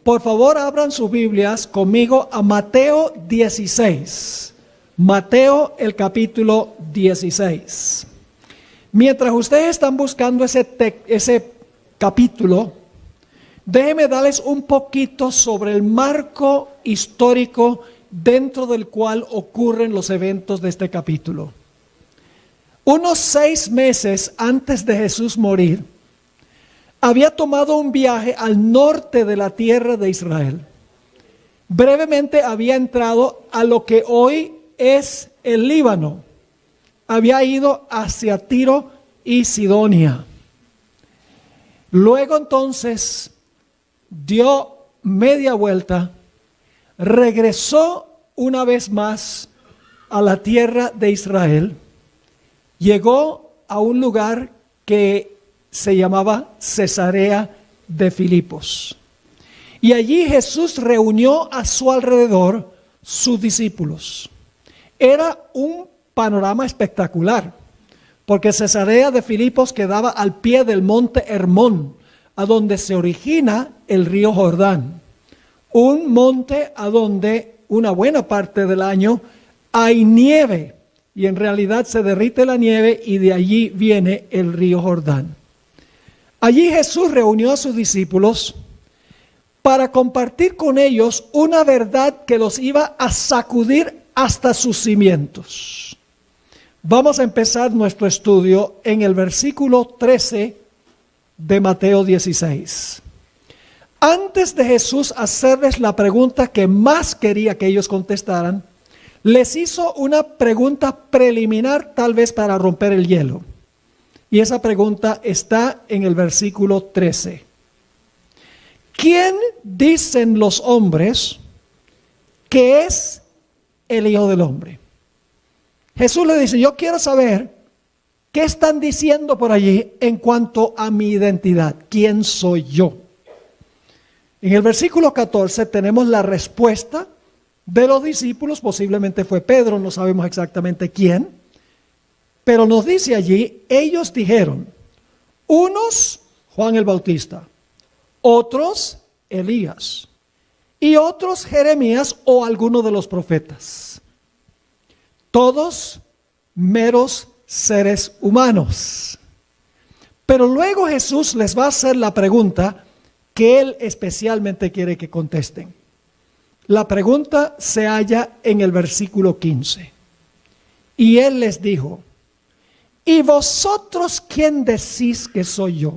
Por favor, abran sus Biblias conmigo a Mateo 16. Mateo, el capítulo 16. Mientras ustedes están buscando ese capítulo, déjenme darles un poquito sobre el marco histórico dentro del cual ocurren los eventos de este capítulo. Unos 6 meses antes de Jesús morir, había tomado un viaje al norte de la tierra de Israel. Brevemente había entrado a lo que hoy es el Líbano. Había ido hacia Tiro y Sidonia. Luego entonces dio media vuelta, regresó una vez más a la tierra de Israel, llegó a un lugar que se llamaba Cesarea de Filipos. Y allí Jesús reunió a su alrededor sus discípulos. Era un panorama espectacular, porque Cesarea de Filipos quedaba al pie del monte Hermón, a donde se origina el río Jordán. Un monte a donde una buena parte del año hay nieve, y en realidad se derrite la nieve y de allí viene el río Jordán. Allí Jesús reunió a sus discípulos para compartir con ellos una verdad que los iba a sacudir hasta sus cimientos. Vamos a empezar nuestro estudio en el versículo 13 de Mateo 16. Antes de Jesús hacerles la pregunta que más quería que ellos contestaran, les hizo una pregunta preliminar, tal vez para romper el hielo. Y esa pregunta está en el versículo 13. ¿Quién dicen los hombres que es el Hijo del Hombre? Jesús le dice, yo quiero saber qué están diciendo por allí en cuanto a mi identidad. ¿Quién soy yo? En el versículo 14 tenemos la respuesta de los discípulos, posiblemente fue Pedro, no sabemos exactamente quién, pero nos dice allí, ellos dijeron, unos Juan el Bautista, otros Elías y otros Jeremías o alguno de los profetas. Todos meros seres humanos. Pero luego Jesús les va a hacer la pregunta que Él especialmente quiere que contesten. La pregunta se halla en el versículo 15. Y Él les dijo, ¿y vosotros quién decís que soy yo?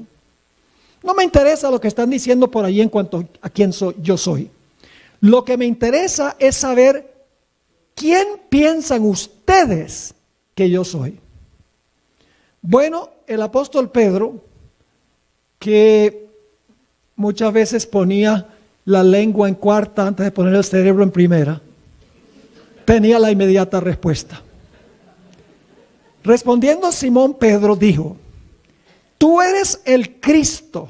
No me interesa lo que están diciendo por ahí en cuanto a quién yo soy. Lo que me interesa es saber quién piensan ustedes que yo soy. Bueno, el apóstol Pedro, que muchas veces ponía la lengua en cuarta antes de poner el cerebro en primera, tenía la inmediata respuesta. Respondiendo Simón Pedro dijo, tú eres el Cristo,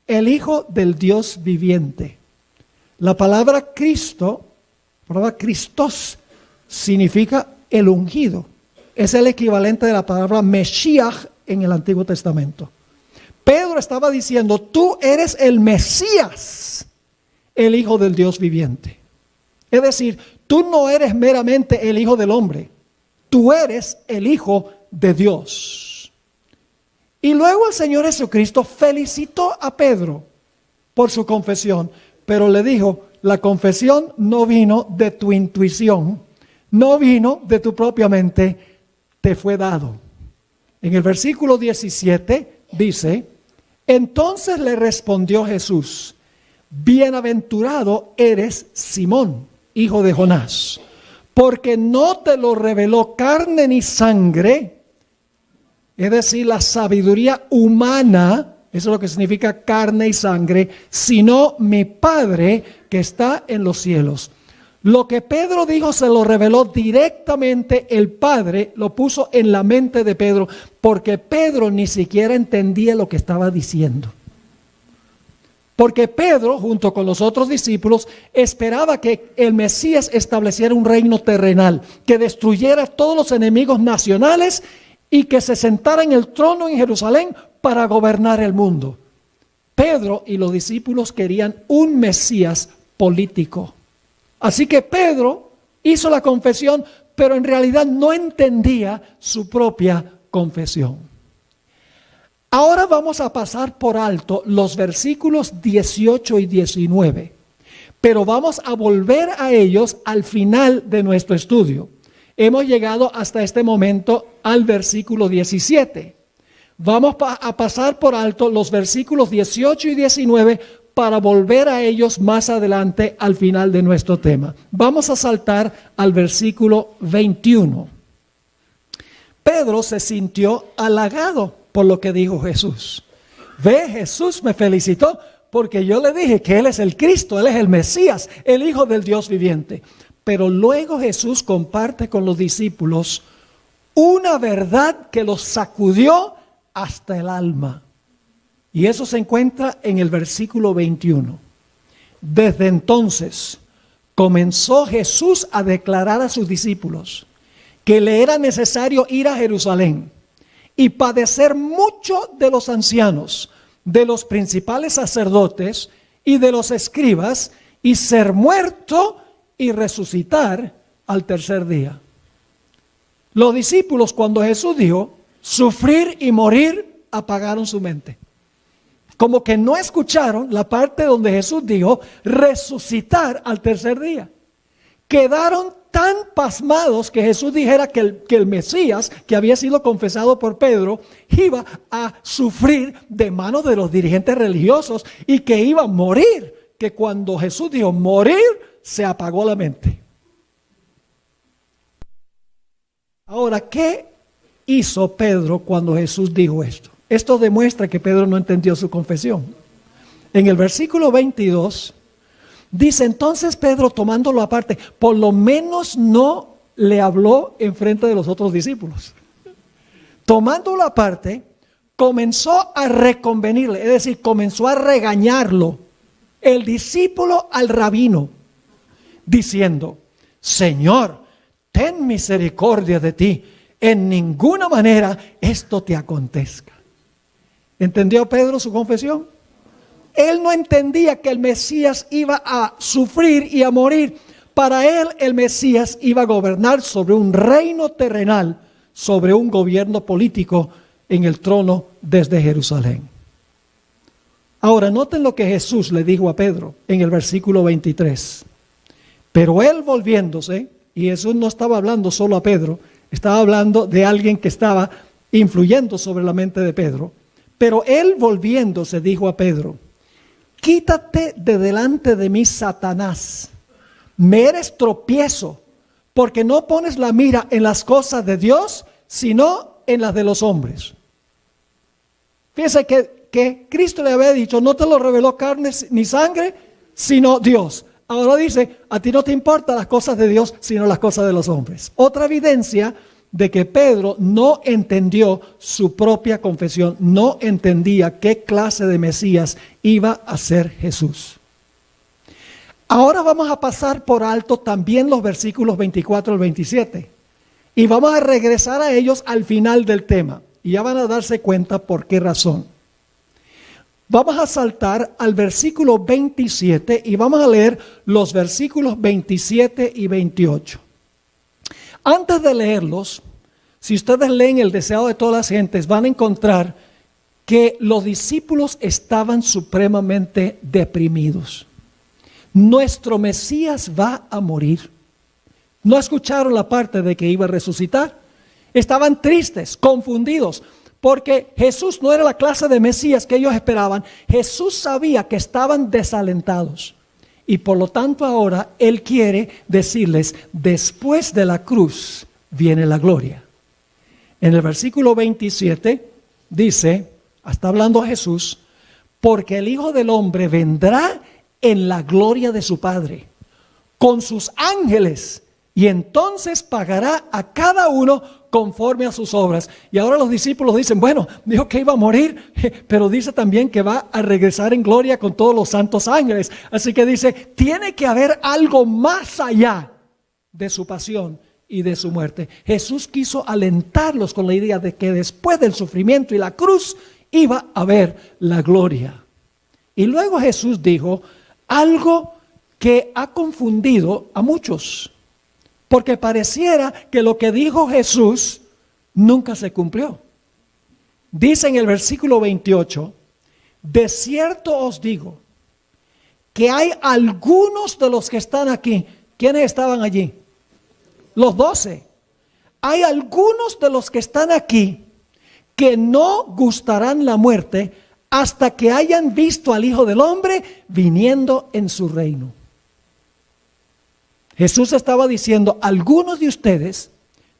el Hijo del Dios viviente. La palabra Cristo, la palabra Christos, significa el ungido. Es el equivalente de la palabra Mesías en el Antiguo Testamento. Pedro estaba diciendo, tú eres el Mesías, el Hijo del Dios viviente. Es decir, tú no eres meramente el Hijo del hombre, tú eres el Hijo de Dios. Y luego el Señor Jesucristo felicitó a Pedro por su confesión, pero le dijo, la confesión no vino de tu intuición, no vino de tu propia mente, te fue dado. En el versículo 17 dice, entonces le respondió Jesús, bienaventurado eres Simón, hijo de Jonás, porque no te lo reveló carne ni sangre, es decir, la sabiduría humana, eso es lo que significa carne y sangre, sino mi Padre que está en los cielos. Lo que Pedro dijo se lo reveló directamente el Padre, lo puso en la mente de Pedro, porque Pedro ni siquiera entendía lo que estaba diciendo. Porque Pedro, junto con los otros discípulos, esperaba que el Mesías estableciera un reino terrenal, que destruyera todos los enemigos nacionales y que se sentara en el trono en Jerusalén para gobernar el mundo. Pedro y los discípulos querían un Mesías político. Así que Pedro hizo la confesión, pero en realidad no entendía su propia confesión. Ahora vamos a pasar por alto los versículos 18 y 19, pero vamos a volver a ellos al final de nuestro estudio. Hemos llegado hasta este momento al versículo 17. Vamos a pasar por alto los versículos 18 y 19 para volver a ellos más adelante al final de nuestro tema. Vamos a saltar al versículo 21. Pedro se sintió halagado por lo que dijo Jesús. Ve, Jesús me felicitó porque yo le dije que Él es el Cristo, Él es el Mesías, el Hijo del Dios viviente. Pero luego Jesús comparte con los discípulos una verdad que los sacudió hasta el alma. Y eso se encuentra en el versículo 21. Desde entonces comenzó Jesús a declarar a sus discípulos que le era necesario ir a Jerusalén y padecer mucho de los ancianos, de los principales sacerdotes y de los escribas, y ser muerto y resucitar al tercer día. Los discípulos, cuando Jesús dijo sufrir y morir, apagaron su mente. Como que no escucharon la parte donde Jesús dijo resucitar al tercer día. Quedaron tan pasmados que Jesús dijera que el Mesías, que había sido confesado por Pedro, iba a sufrir de manos de los dirigentes religiosos y que iba a morir. Que cuando Jesús dijo morir, se apagó la mente. Ahora, ¿qué hizo Pedro cuando Jesús dijo esto? Esto demuestra que Pedro no entendió su confesión. En el versículo 22 dice, entonces Pedro, tomándolo aparte, por lo menos no le habló en frente de los otros discípulos. Tomándolo aparte, comenzó a reconvenirle, es decir, comenzó a regañarlo, el discípulo al rabino, diciendo, Señor, ten misericordia de ti, en ninguna manera esto te acontezca. ¿Entendió Pedro su confesión? Él no entendía que el Mesías iba a sufrir y a morir. Para él el Mesías iba a gobernar sobre un reino terrenal, sobre un gobierno político en el trono desde Jerusalén. Ahora noten lo que Jesús le dijo a Pedro en el versículo 23. Pero él volviéndose, y Jesús no estaba hablando solo a Pedro, estaba hablando de alguien que estaba influyendo sobre la mente de Pedro. Pero él volviéndose dijo a Pedro, quítate de delante de mí, Satanás, me eres tropiezo, porque no pones la mira en las cosas de Dios, sino en las de los hombres. Fíjense que Cristo le había dicho, no te lo reveló carne ni sangre, sino Dios. Ahora dice, a ti no te importan las cosas de Dios, sino las cosas de los hombres. Otra evidencia de que Pedro no entendió su propia confesión, no entendía qué clase de Mesías iba a ser Jesús. Ahora vamos a pasar por alto también los versículos 24 al 27 y vamos a regresar a ellos al final del tema y ya van a darse cuenta por qué razón. Vamos a saltar al versículo 27 y vamos a leer los versículos 27 y 28. Antes de leerlos, si ustedes leen el deseado de todas las gentes, van a encontrar que los discípulos estaban supremamente deprimidos. Nuestro Mesías va a morir. No escucharon la parte de que iba a resucitar. Estaban tristes, confundidos, porque Jesús no era la clase de Mesías que ellos esperaban. Jesús sabía que estaban desalentados. Y por lo tanto ahora Él quiere decirles, después de la cruz viene la gloria. En el versículo 27 dice, está hablando Jesús, porque el Hijo del Hombre vendrá en la gloria de su Padre, con sus ángeles, y entonces pagará a cada uno conforme a sus obras. Y ahora los discípulos dicen, bueno, dijo que iba a morir, pero dice también que va a regresar en gloria con todos los santos ángeles. Así que dice, tiene que haber algo más allá de su pasión y de su muerte. Jesús quiso alentarlos con la idea de que después del sufrimiento y la cruz iba a haber la gloria. Y luego Jesús dijo algo que ha confundido a muchos, porque pareciera que lo que dijo Jesús nunca se cumplió. Dice en el versículo 28, de cierto os digo, que hay algunos de los que están aquí. ¿Quiénes estaban allí? Los 12. Hay algunos de los que están aquí que no gustarán la muerte hasta que hayan visto al Hijo del Hombre viniendo en su reino. Jesús estaba diciendo, algunos de ustedes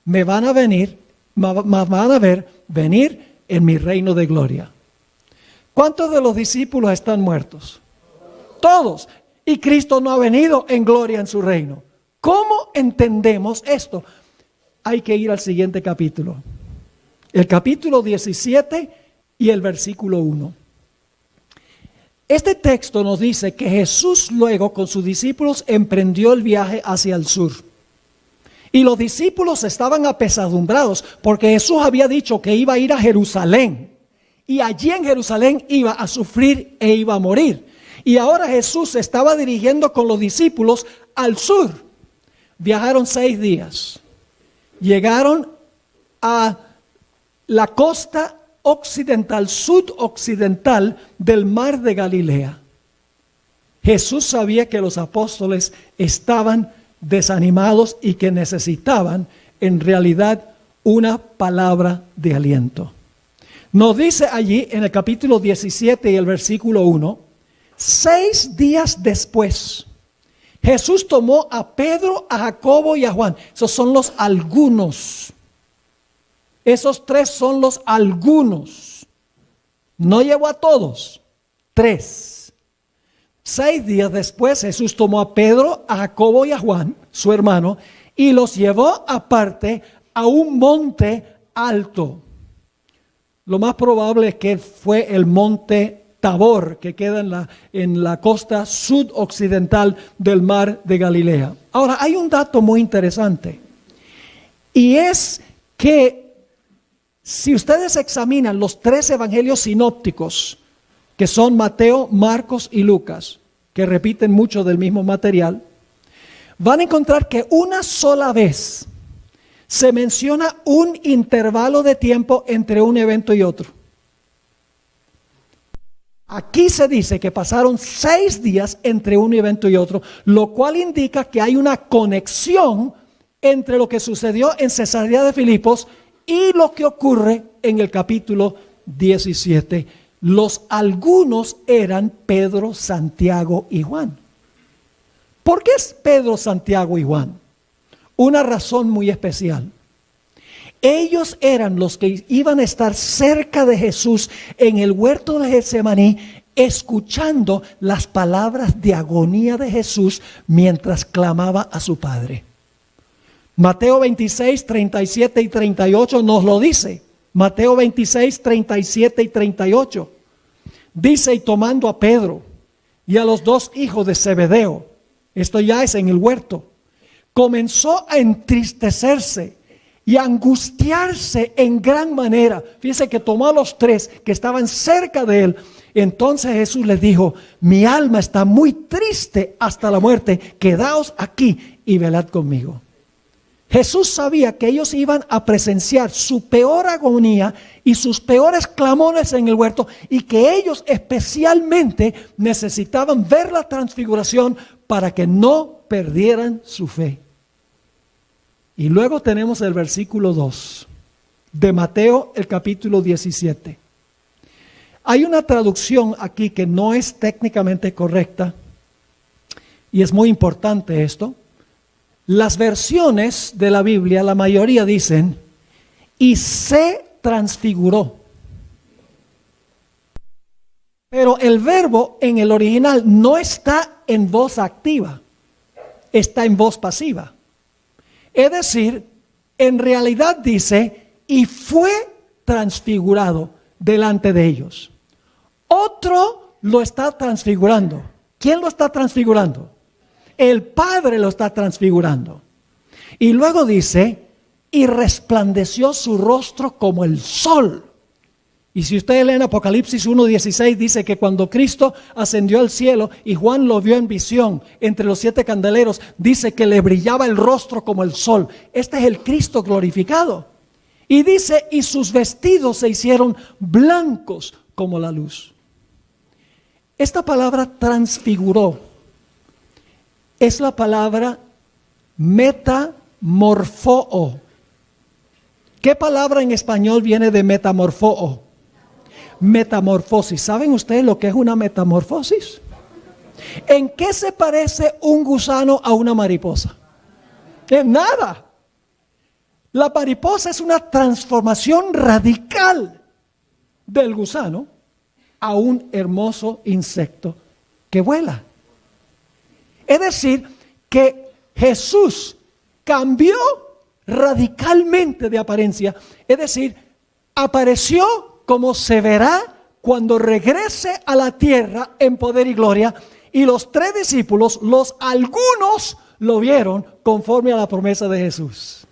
me van a ver venir en mi reino de gloria. ¿Cuántos de los discípulos están muertos? Todos. Y Cristo no ha venido en gloria en su reino. ¿Cómo entendemos esto? Hay que ir al siguiente capítulo. El capítulo 17 y el versículo 1. Este texto nos dice que Jesús luego con sus discípulos emprendió el viaje hacia el sur. Y los discípulos estaban apesadumbrados porque Jesús había dicho que iba a ir a Jerusalén. Y allí en Jerusalén iba a sufrir e iba a morir. Y ahora Jesús se estaba dirigiendo con los discípulos al sur. Viajaron 6 días. Llegaron a la costa occidental, sudoccidental del mar de Galilea. Jesús sabía que los apóstoles estaban desanimados y que necesitaban en realidad una palabra de aliento. Nos dice allí en el capítulo 17 y el versículo 1, 6 días después, Jesús tomó a Pedro, a Jacobo y a Juan. Esos son los algunos. Esos 3 son los algunos. No llevó a todos. 3. 6 días después Jesús tomó a Pedro, a Jacobo y a Juan, su hermano, y los llevó aparte a un monte alto. Lo más probable es que fue el monte Tabor, que queda en la costa sudoccidental del mar de Galilea. Ahora, hay un dato muy interesante, y es que si ustedes examinan los 3 evangelios sinópticos, que son Mateo, Marcos y Lucas, que repiten mucho del mismo material, van a encontrar que una sola vez se menciona un intervalo de tiempo entre un evento y otro. Aquí se dice que pasaron 6 días entre un evento y otro, lo cual indica que hay una conexión entre lo que sucedió en Cesarea de Filipos y lo que ocurre en el capítulo 17. Los algunos eran Pedro, Santiago y Juan. ¿Por qué es Pedro, Santiago y Juan? Una razón muy especial. Ellos eran los que iban a estar cerca de Jesús en el huerto de Getsemaní, escuchando las palabras de agonía de Jesús mientras clamaba a su Padre. Mateo 26, 37 y 38 nos lo dice. Mateo 26, 37 y 38. Dice, y tomando a Pedro y a los 2 hijos de Zebedeo, esto ya es en el huerto, comenzó a entristecerse y angustiarse en gran manera. Fíjense que tomó a los 3 que estaban cerca de él. Entonces Jesús les dijo, mi alma está muy triste hasta la muerte, quedaos aquí y velad conmigo. Jesús sabía que ellos iban a presenciar su peor agonía y sus peores clamores en el huerto, y que ellos especialmente necesitaban ver la transfiguración para que no perdieran su fe. Y luego tenemos el versículo 2 de Mateo, el capítulo 17. Hay una traducción aquí que no es técnicamente correcta, y es muy importante esto. Las versiones de la Biblia, la mayoría dicen, y se transfiguró. Pero el verbo en el original no está en voz activa, está en voz pasiva. Es decir, en realidad dice, y fue transfigurado delante de ellos. Otro lo está transfigurando. ¿Quién lo está transfigurando? El Padre lo está transfigurando. Y luego dice, y resplandeció su rostro como el sol, Y si ustedes leen Apocalipsis 1:16, dice que cuando Cristo ascendió al cielo y Juan lo vio en visión entre los 7 candeleros, dice que le brillaba el rostro como el sol. Este es el Cristo glorificado. Y dice, y sus vestidos se hicieron blancos como la luz. Esta palabra transfiguró es la palabra metamorfoo. ¿Qué palabra en español viene de metamorfoo? Metamorfosis. ¿Saben ustedes lo que es una metamorfosis? ¿En qué se parece un gusano a una mariposa? En nada. La mariposa es una transformación radical del gusano a un hermoso insecto que vuela. Es decir, que Jesús cambió radicalmente de apariencia. Es decir, apareció como se verá cuando regrese a la tierra en poder y gloria. Y los 3 discípulos, algunos lo vieron conforme a la promesa de Jesús.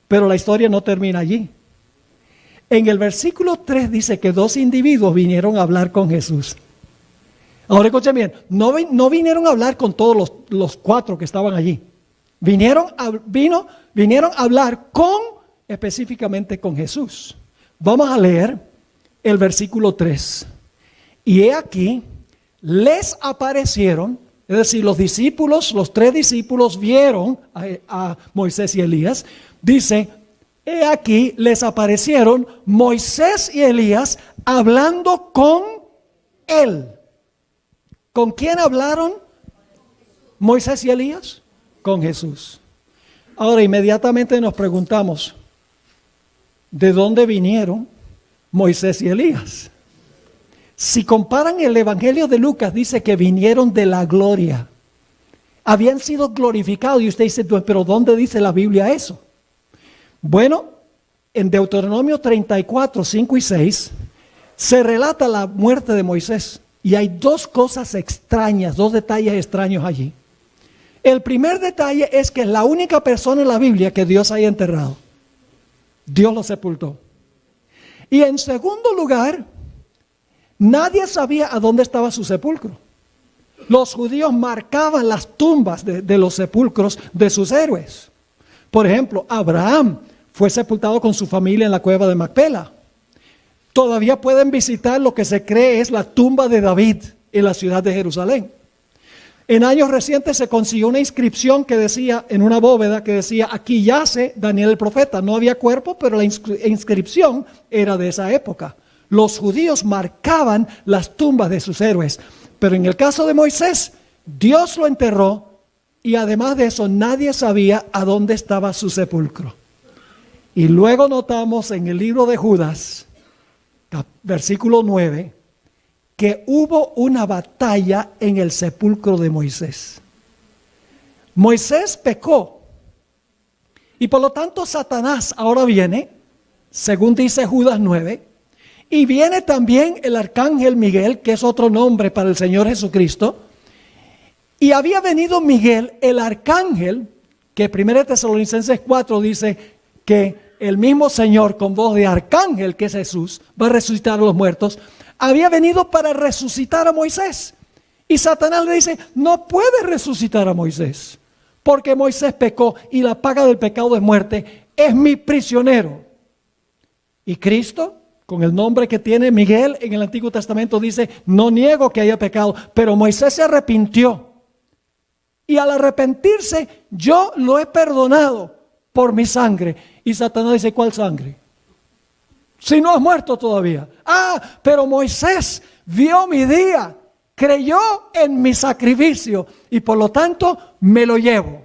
Pero la historia no termina allí. En el versículo 3 dice que 2 individuos vinieron a hablar con Jesús. Ahora escuchen bien, no vinieron a hablar con todos los 4 que estaban allí. Vinieron a hablar específicamente con Jesús. Vamos a leer el versículo 3. Y he aquí, les aparecieron, es decir, los 3 discípulos vieron a Moisés y Elías. Dice, he aquí, les aparecieron Moisés y Elías hablando con él. ¿Con quién hablaron Moisés y Elías? Con Jesús. Ahora inmediatamente nos preguntamos, ¿de dónde vinieron Moisés y Elías? Si comparan el Evangelio de Lucas, dice que vinieron de la gloria. Habían sido glorificados y usted dice, pero ¿dónde dice la Biblia eso? Bueno, en Deuteronomio 34, 5 y 6, se relata la muerte de Moisés. Y hay 2 cosas extrañas, 2 detalles extraños allí. El primer detalle es que es la única persona en la Biblia que Dios haya enterrado. Dios lo sepultó. Y en segundo lugar, nadie sabía a dónde estaba su sepulcro. Los judíos marcaban las tumbas de los sepulcros de sus héroes. Por ejemplo, Abraham fue sepultado con su familia en la cueva de Macpela. Todavía pueden visitar lo que se cree es la tumba de David en la ciudad de Jerusalén. En años recientes se consiguió una inscripción que decía, en una bóveda que decía, aquí yace Daniel el profeta. No había cuerpo, pero la inscripción era de esa época. Los judíos marcaban las tumbas de sus héroes. Pero en el caso de Moisés, Dios lo enterró y además de eso nadie sabía a dónde estaba su sepulcro. Y luego notamos en el libro de Judas, versículo 9, que hubo una batalla en el sepulcro de Moisés. Moisés pecó y por lo tanto Satanás ahora viene, según dice Judas 9, y viene también el arcángel Miguel, que es otro nombre para el Señor Jesucristo. Y había venido Miguel, el arcángel, que 1 Tesalonicenses 4 dice que el mismo Señor con voz de arcángel, que es Jesús, va a resucitar a los muertos. Había venido para resucitar a Moisés. Y Satanás le dice, no puede resucitar a Moisés, porque Moisés pecó y la paga del pecado es muerte. Es mi prisionero. Y Cristo, con el nombre que tiene Miguel en el Antiguo Testamento, dice, no niego que haya pecado, pero Moisés se arrepintió. Y al arrepentirse, yo lo he perdonado por mi sangre. Y Satanás dice, ¿cuál sangre? Si no has muerto todavía. Pero Moisés vio mi día, creyó en mi sacrificio y por lo tanto me lo llevo.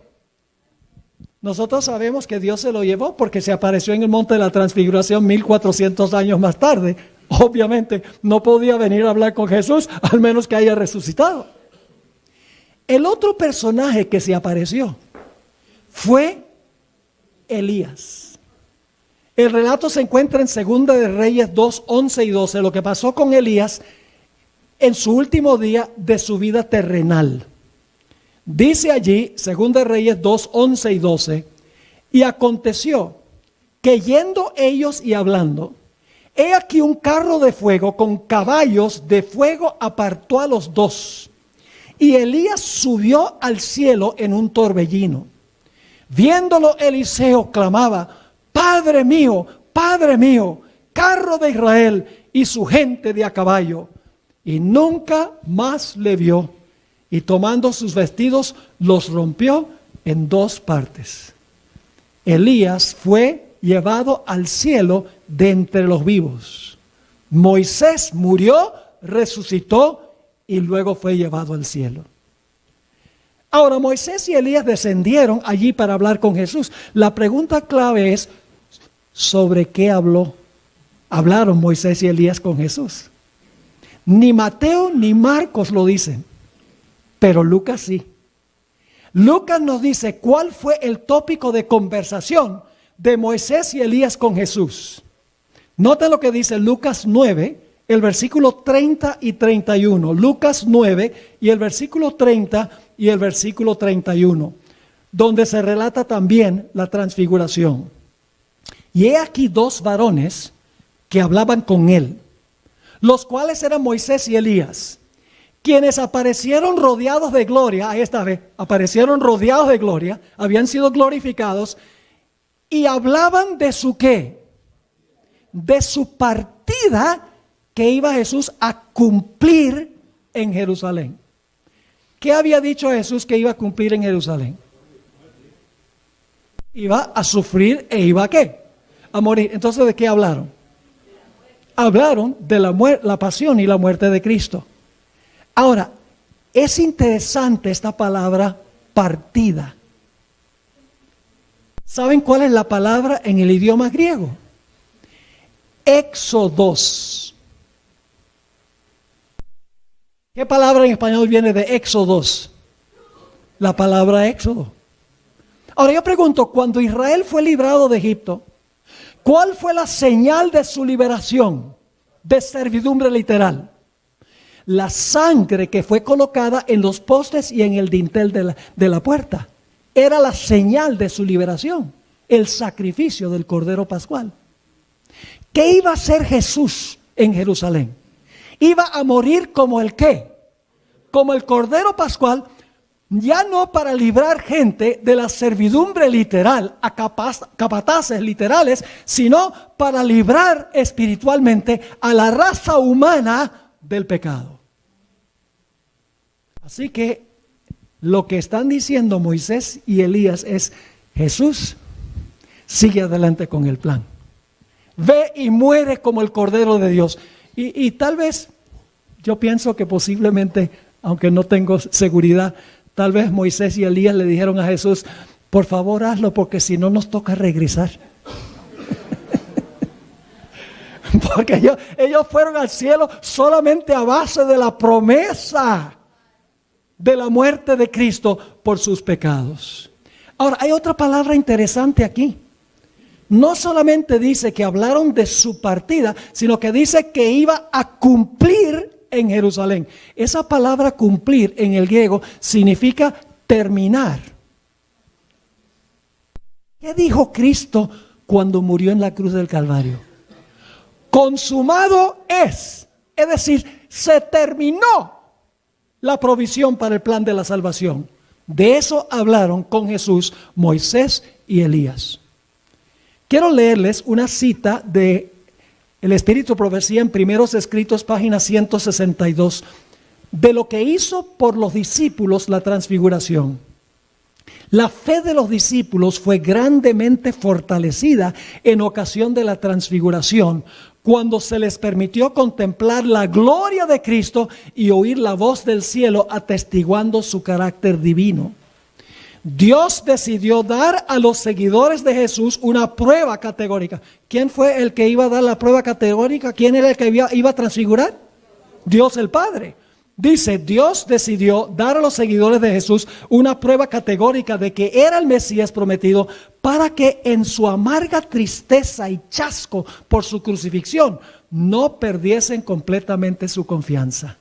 Nosotros sabemos que Dios se lo llevó porque se apareció en el monte de la transfiguración 1400 años más tarde. Obviamente no podía venir a hablar con Jesús al menos que haya resucitado. El otro personaje que se apareció fue Elías. El relato se encuentra en 2 de Reyes 2, 11 y 12. Lo que pasó con Elías en su último día de su vida terrenal. Dice allí, 2 de Reyes 2, 11 y 12. Y aconteció que yendo ellos y hablando, He aquí un carro de fuego con caballos de fuego apartó a los dos. Y Elías subió al cielo en un torbellino. Viéndolo, Eliseo clamaba: Padre mío, carro de Israel y su gente de a caballo. Y nunca más le vio. Y tomando sus vestidos, los rompió en dos partes. Elías fue llevado al cielo de entre los vivos. Moisés murió, resucitó y luego fue llevado al cielo. Ahora, Moisés y Elías descendieron allí para hablar con Jesús. La pregunta clave es: ¿sobre qué hablaron Moisés y Elías con Jesús? Ni Mateo ni Marcos lo dicen, pero Lucas sí. Lucas nos dice cuál fue el tópico de conversación de Moisés y Elías con Jesús. Noten lo que dice Lucas 9, el versículo 30 y 31. Lucas 9 y el versículo 30 y el versículo 31, donde se relata también la transfiguración. Y he aquí dos varones que hablaban con él, los cuales eran Moisés y Elías, quienes aparecieron rodeados de gloria. Ahí esta vez, aparecieron rodeados de gloria, habían sido glorificados, y hablaban de su ¿qué? De su partida que iba Jesús a cumplir en Jerusalén. ¿Qué había dicho Jesús que iba a cumplir en Jerusalén? Iba a sufrir e iba a ¿qué? A morir. Entonces, ¿de qué hablaron? Hablaron de la pasión y la muerte de Cristo. Ahora, es interesante esta palabra partida. ¿Saben cuál es la palabra en el idioma griego? Éxodos. ¿Qué palabra en español viene de éxodos? La palabra éxodo. Ahora yo pregunto, cuando Israel fue librado de Egipto, ¿cuál fue la señal de su liberación de servidumbre literal? La sangre que fue colocada en los postes y en el dintel de la puerta. Era la señal de su liberación, el sacrificio del Cordero Pascual. ¿Qué iba a hacer Jesús en Jerusalén? Iba a morir como el ¿qué? Como el Cordero Pascual, ya no para librar gente de la servidumbre literal a capataces literales, sino para librar espiritualmente a la raza humana del pecado. Así que lo que están diciendo Moisés y Elías es: Jesús sigue adelante con el plan. Ve y muere como el Cordero de Dios. Y tal vez, yo pienso que posiblemente, aunque no tengo seguridad, tal vez Moisés y Elías le dijeron a Jesús: por favor hazlo, porque si no nos toca regresar. Porque ellos fueron al cielo solamente a base de la promesa de la muerte de Cristo por sus pecados. Ahora, hay otra palabra interesante aquí. No solamente dice que hablaron de su partida, sino que dice que iba a cumplir en Jerusalén. Esa palabra cumplir en el griego significa terminar. ¿Qué dijo Cristo cuando murió en la cruz del Calvario? Consumado es. Es decir, se terminó la provisión para el plan de la salvación. De eso hablaron con Jesús Moisés y Elías. Quiero leerles una cita de El Espíritu Profecía en Primeros Escritos, página 162, de lo que hizo por los discípulos la transfiguración. La fe de los discípulos fue grandemente fortalecida en ocasión de la transfiguración, cuando se les permitió contemplar la gloria de Cristo y oír la voz del cielo atestiguando su carácter divino. Dios decidió dar a los seguidores de Jesús una prueba categórica. ¿Quién fue el que iba a dar la prueba categórica? ¿Quién era el que iba a transfigurar? Dios el Padre. Dice, Dios decidió dar a los seguidores de Jesús una prueba categórica de que era el Mesías prometido, para que en su amarga tristeza y chasco por su crucifixión no perdiesen completamente su confianza.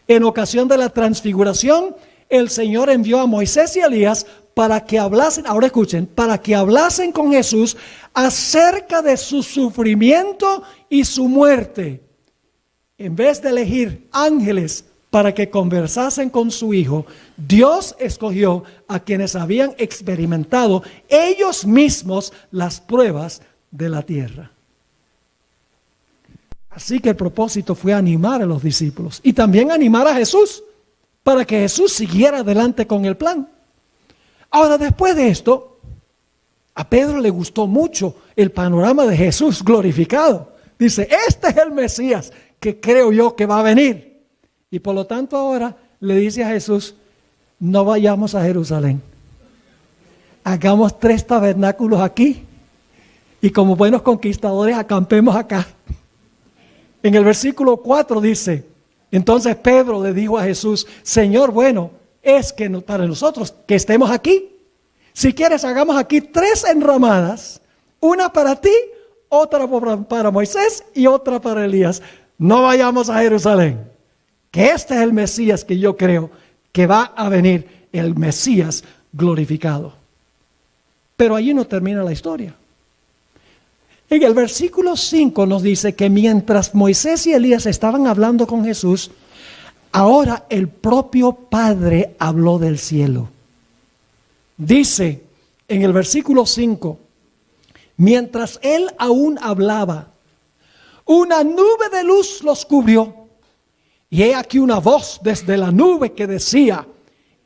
En ocasión de la transfiguración, el Señor envió a Moisés y Elías para que hablasen, ahora escuchen, para que hablasen con Jesús acerca de su sufrimiento y su muerte. En vez de elegir ángeles para que conversasen con su Hijo, Dios escogió a quienes habían experimentado ellos mismos las pruebas de la tierra. Así que el propósito fue animar a los discípulos y también animar a Jesús para que Jesús siguiera adelante con el plan. Ahora, después de esto, a Pedro le gustó mucho el panorama de Jesús glorificado. Dice, este es el Mesías que creo yo que va a venir. Y por lo tanto ahora le dice a Jesús, no vayamos a Jerusalén. Hagamos 3 tabernáculos aquí y como buenos conquistadores acampemos acá. En el versículo 4 dice, entonces Pedro le dijo a Jesús, Señor, bueno, es que para nosotros que estemos aquí. Si quieres, hagamos aquí 3 enramadas, una para ti, otra para Moisés y otra para Elías. No vayamos a Jerusalén, que este es el Mesías que yo creo que va a venir, el Mesías glorificado. Pero allí no termina la historia. En el versículo 5 nos dice que mientras Moisés y Elías estaban hablando con Jesús, ahora el propio Padre habló del cielo. Dice en el versículo 5, mientras él aún hablaba, una nube de luz los cubrió. Y he aquí una voz desde la nube que decía,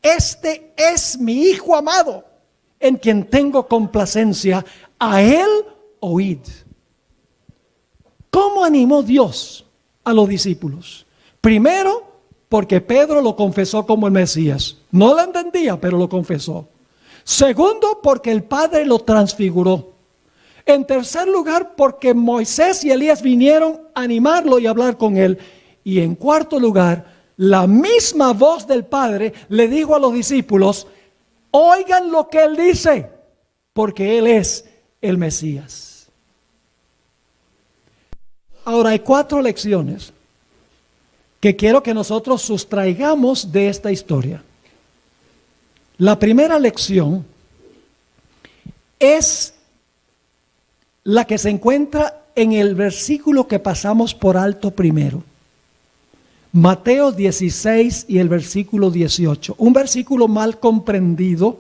este es mi Hijo amado, en quien tengo complacencia, a él oíd. ¿Cómo animó Dios a los discípulos? Primero, porque Pedro lo confesó como el Mesías. No lo entendía, pero lo confesó. Segundo, porque el Padre lo transfiguró. En tercer lugar, porque Moisés y Elías vinieron a animarlo y hablar con él. Y en cuarto lugar, la misma voz del Padre le dijo a los discípulos, oigan lo que él dice, porque él es el Mesías. Ahora hay 4 lecciones que quiero que nosotros sustraigamos de esta historia. La primera lección es la que se encuentra en el versículo que pasamos por alto primero. Mateo 16 y el versículo 18. Un versículo mal comprendido,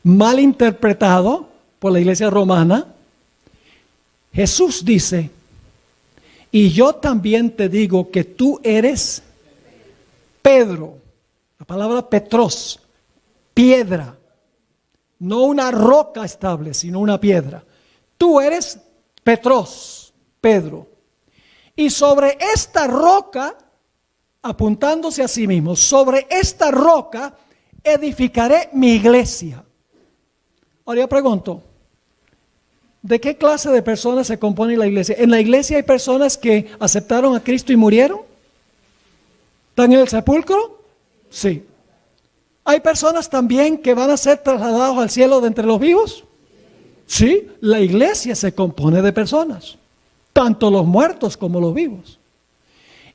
mal interpretado por la iglesia romana. Jesús dice, y yo también te digo que tú eres Pedro. La palabra Petros, piedra. No una roca estable, sino una piedra. Tú eres Petros, Pedro. Y sobre esta roca, apuntándose a sí mismo, sobre esta roca edificaré mi iglesia. Ahora yo pregunto, ¿de qué clase de personas se compone la iglesia? ¿En la iglesia hay personas que aceptaron a Cristo y murieron? ¿Están en el sepulcro? Sí. ¿Hay personas también que van a ser trasladados al cielo de entre los vivos? Sí, la iglesia se compone de personas, tanto los muertos como los vivos.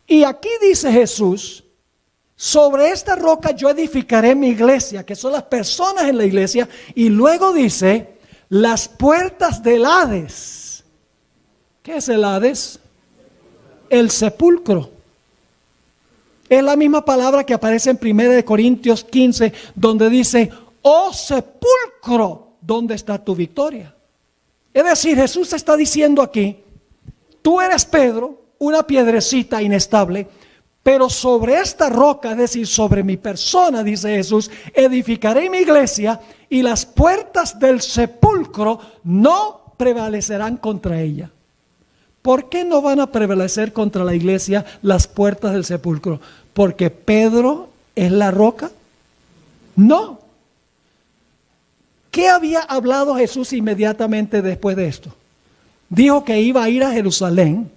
Y aquí dice Jesús, sobre esta roca yo edificaré mi iglesia, que son las personas en la iglesia, y luego dice, las puertas del Hades. ¿Qué es el Hades? El sepulcro. Es la misma palabra que aparece en 1 Corintios 15, donde dice, oh sepulcro, ¿dónde está tu victoria? Es decir, Jesús está diciendo aquí, tú eres Pedro, una piedrecita inestable, pero sobre esta roca, es decir, sobre mi persona, dice Jesús, edificaré mi iglesia y las puertas del sepulcro no prevalecerán contra ella. ¿Por qué no van a prevalecer contra la iglesia las puertas del sepulcro? ¿Porque Pedro es la roca? No. ¿Qué había hablado Jesús inmediatamente después de esto? Dijo que iba a ir a Jerusalén,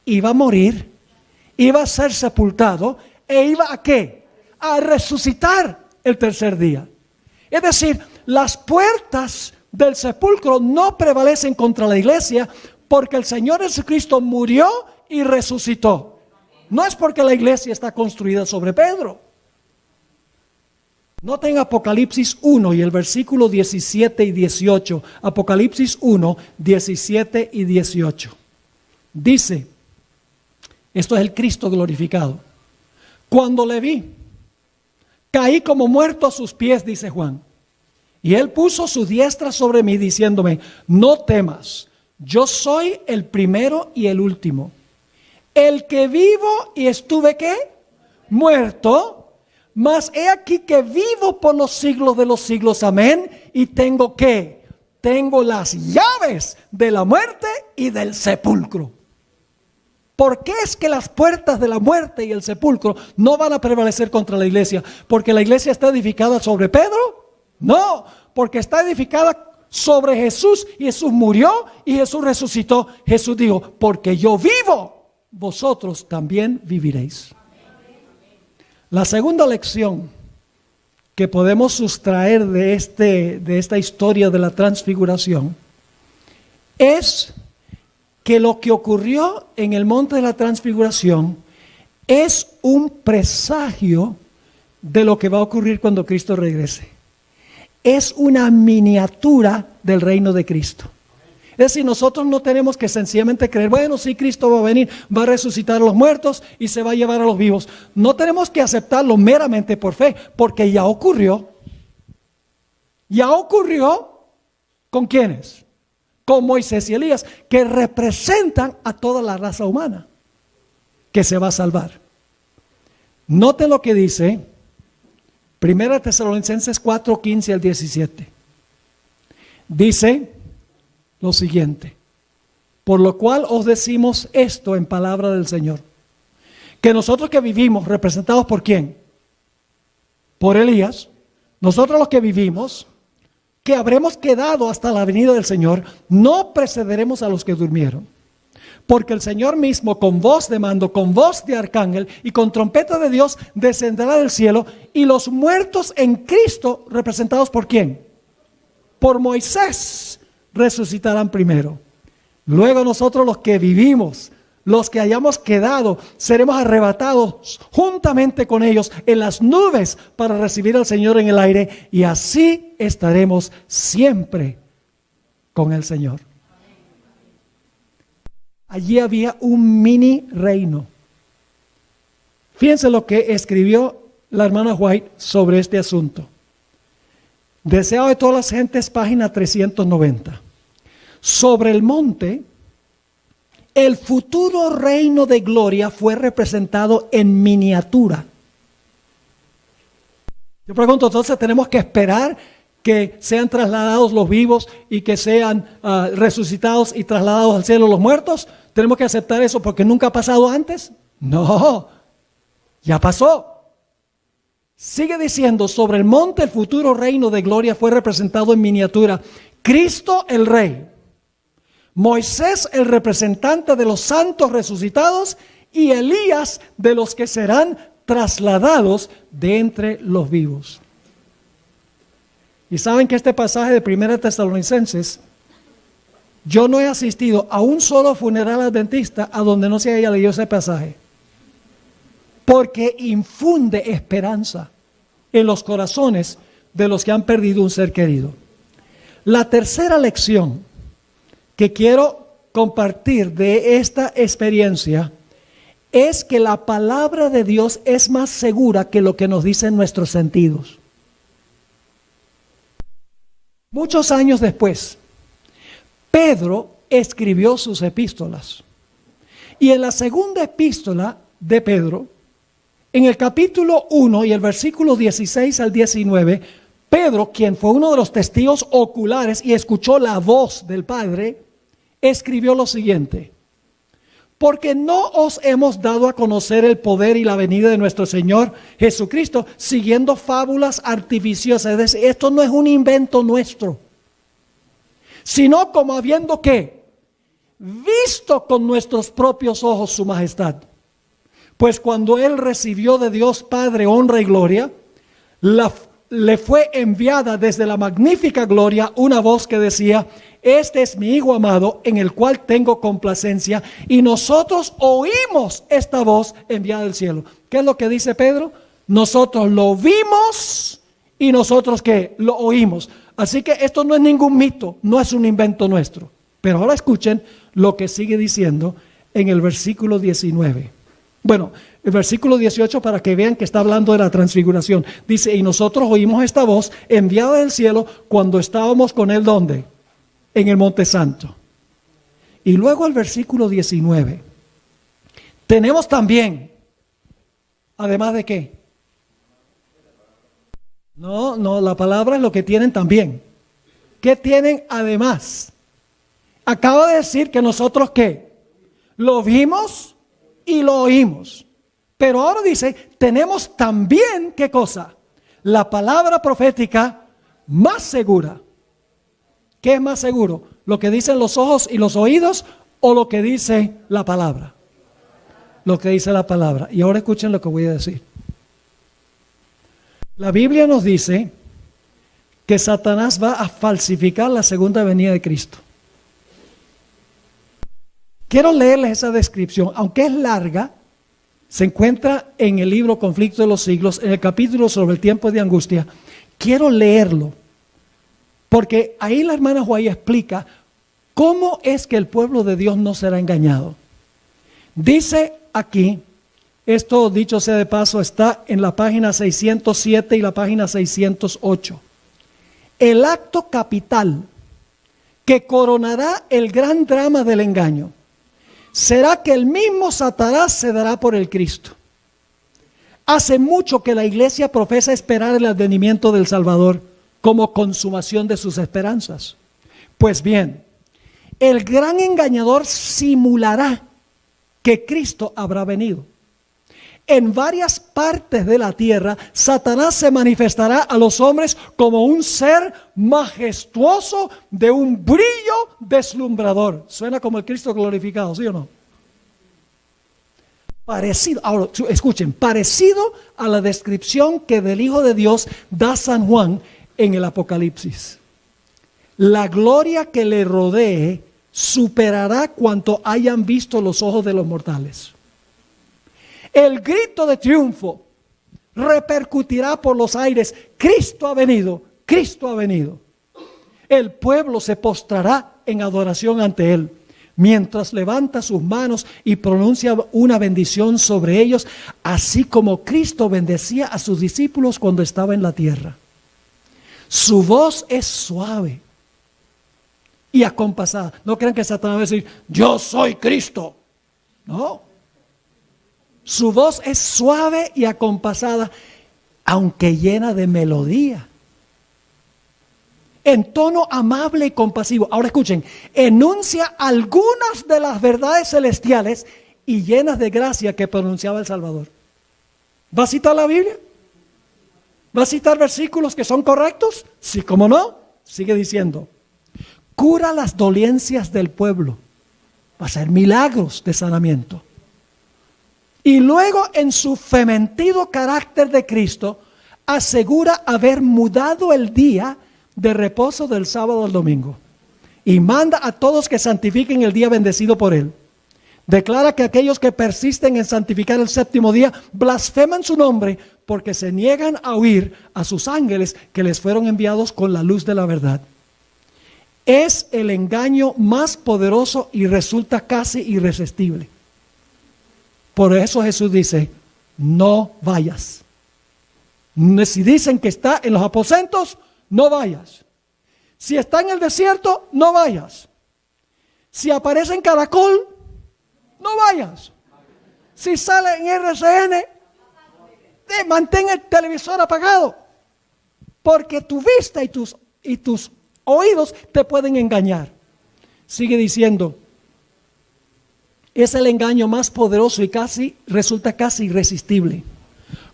iba a morir, iba a ser sepultado e iba a ¿qué? A resucitar el tercer día. Es decir, las puertas del sepulcro no prevalecen contra la iglesia porque el Señor Jesucristo murió y resucitó. No es porque la iglesia está construida sobre Pedro. Noten Apocalipsis 1 y el versículo 17 y 18. Apocalipsis 1, 17 y 18. Dice, esto es el Cristo glorificado. Cuando le vi, caí como muerto a sus pies, dice Juan. Y él puso su diestra sobre mí, diciéndome, no temas, yo soy el primero y el último. El que vivo y estuve, ¿qué? Muerto. Mas he aquí que vivo por los siglos de los siglos, amén. Y tengo ¿qué? Tengo las llaves de la muerte y del sepulcro. ¿Por qué es que las puertas de la muerte y el sepulcro no van a prevalecer contra la iglesia? ¿Porque la iglesia está edificada sobre Pedro? No, porque está edificada sobre Jesús, y Jesús murió y Jesús resucitó. Jesús dijo, porque yo vivo, vosotros también viviréis. La segunda lección que podemos sustraer de esta historia de la transfiguración es que lo que ocurrió en el monte de la transfiguración es un presagio de lo que va a ocurrir cuando Cristo regrese. Es una miniatura del reino de Cristo. Es decir, nosotros no tenemos que sencillamente creer, bueno, sí, Cristo va a venir, va a resucitar a los muertos y se va a llevar a los vivos. No tenemos que aceptarlo meramente por fe, porque ya ocurrió. Ya ocurrió, ¿con quiénes? Con Moisés y Elías, que representan a toda la raza humana que se va a salvar. Noten lo que dice 1 Tesalonicenses 4, 15 al 17. Dice lo siguiente: por lo cual os decimos esto en palabra del Señor, que nosotros que vivimos, representados por ¿quién? Por Elías, nosotros los que vivimos, que habremos quedado hasta la venida del Señor, no precederemos a los que durmieron. Porque el Señor mismo, con voz de mando, con voz de arcángel y con trompeta de Dios, descenderá del cielo, y los muertos en Cristo, representados por ¿quién? Por Moisés, resucitarán primero. Luego nosotros los que vivimos, los que hayamos quedado, seremos arrebatados juntamente con ellos en las nubes para recibir al Señor en el aire, y así estaremos siempre con el Señor. Allí había un mini reino. Fíjense lo que escribió la hermana White sobre este asunto. Deseado de todas las gentes, página 390. Sobre el monte, el futuro reino de gloria fue representado en miniatura. Yo pregunto, entonces tenemos que esperar que sean trasladados los vivos y que sean resucitados y trasladados al cielo los muertos. ¿Tenemos que aceptar eso porque nunca ha pasado antes? No, ya pasó. Sigue diciendo, sobre el monte el futuro reino de gloria fue representado en miniatura. Cristo el Rey, Moisés el representante de los santos resucitados, y Elías de los que serán trasladados de entre los vivos. Y saben que este pasaje de 1 Tesalonicenses, yo no he asistido a un solo funeral adventista a donde no se haya leído ese pasaje, porque infunde esperanza en los corazones de los que han perdido un ser querido. La tercera lección que quiero compartir de esta experiencia es que la palabra de Dios es más segura que lo que nos dicen nuestros sentidos. Muchos años después, Pedro escribió sus epístolas. Y en la segunda epístola de Pedro, en el capítulo 1 y el versículo 16 al 19, Pedro, quien fue uno de los testigos oculares y escuchó la voz del Padre, escribió lo siguiente: porque no os hemos dado a conocer el poder y la venida de nuestro Señor Jesucristo siguiendo fábulas artificiosas. Es decir, esto no es un invento nuestro, sino como habiendo ¿qué? Visto con nuestros propios ojos su majestad. Pues cuando Él recibió de Dios Padre honra y gloria, le fue enviada desde la magnífica gloria una voz que decía: este es mi Hijo amado, en el cual tengo complacencia. Y nosotros oímos esta voz enviada del cielo. ¿Qué es lo que dice Pedro? Nosotros lo vimos y y nosotros que lo oímos. Así que esto no es ningún mito, no es un invento nuestro. Pero ahora escuchen lo que sigue diciendo en el versículo 19. Bueno, el versículo 18 para que vean que está hablando de la transfiguración. Dice, y nosotros oímos esta voz enviada del cielo cuando estábamos con él, ¿dónde? En el Monte Santo. Y luego el versículo 19. Tenemos también, además de qué. No, la palabra es lo que tienen también. ¿Qué tienen además? Acaba de decir que nosotros ¿qué? Lo vimos y lo oímos. Pero ahora dice, tenemos también, ¿qué cosa? La palabra profética más segura. ¿Qué es más seguro? ¿Lo que dicen los ojos y los oídos o lo que dice la palabra? Lo que dice la palabra. Y ahora escuchen lo que voy a decir. La Biblia nos dice que Satanás va a falsificar la segunda venida de Cristo. Quiero leerles esa descripción, aunque es larga, se encuentra en el libro Conflicto de los Siglos, en el capítulo sobre el tiempo de angustia. Quiero leerlo, porque ahí la hermana Juárez explica cómo es que el pueblo de Dios no será engañado. Dice aquí, esto dicho sea de paso, está en la página 607 y la página 608. El acto capital que coronará el gran drama del engaño será que el mismo Satanás se dará por el Cristo. Hace mucho que la iglesia profesa esperar el advenimiento del Salvador como consumación de sus esperanzas. Pues bien, el gran engañador simulará que Cristo habrá venido. En varias partes de la tierra, Satanás se manifestará a los hombres como un ser majestuoso de un brillo deslumbrador. Suena como el Cristo glorificado, ¿sí o no? Parecido, ahora escuchen, parecido a la descripción que del Hijo de Dios da San Juan en el Apocalipsis. La gloria que le rodee superará cuanto hayan visto los ojos de los mortales. El grito de triunfo repercutirá por los aires. Cristo ha venido, Cristo ha venido. El pueblo se postrará en adoración ante Él, mientras levanta sus manos y pronuncia una bendición sobre ellos, así como Cristo bendecía a sus discípulos cuando estaba en la tierra. Su voz es suave y acompasada. No crean que Satanás va a decir, yo soy Cristo. No. Su voz es suave y acompasada, aunque llena de melodía. En tono amable y compasivo. Ahora escuchen, enuncia algunas de las verdades celestiales y llenas de gracia que pronunciaba el Salvador. ¿Va a citar la Biblia? ¿Va a citar versículos que son correctos? Sí, ¿cómo no? Sigue diciendo, cura las dolencias del pueblo. Va a hacer milagros de sanamiento. Y luego en su fementido carácter de Cristo, asegura haber mudado el día de reposo del sábado al domingo. Y manda a todos que santifiquen el día bendecido por Él. Declara que aquellos que persisten en santificar el séptimo día, blasfeman su nombre porque se niegan a oír a sus ángeles que les fueron enviados con la luz de la verdad. Es el engaño más poderoso y resulta casi irresistible. Por eso Jesús dice, no vayas. Si dicen que está en los aposentos, no vayas. Si está en el desierto, no vayas. Si aparece en Caracol, no vayas. Si sale en RCN, mantén el televisor apagado. Porque tu vista y tus oídos te pueden engañar. Sigue diciendo, es el engaño más poderoso y resulta casi irresistible.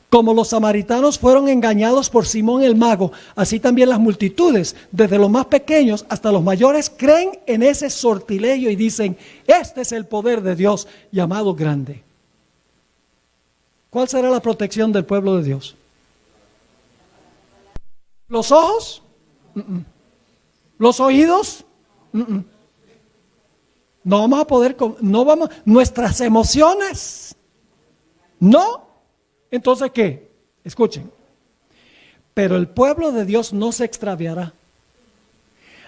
Como los samaritanos fueron engañados por Simón el mago, así también las multitudes, desde los más pequeños hasta los mayores, creen en ese sortilegio y dicen, este es el poder de Dios llamado grande. ¿Cuál será la protección del pueblo de Dios? ¿Los ojos? ¿Los oídos? No vamos a poder, nuestras emociones, no. Entonces, ¿qué? Escuchen. pero el pueblo de Dios no se extraviará.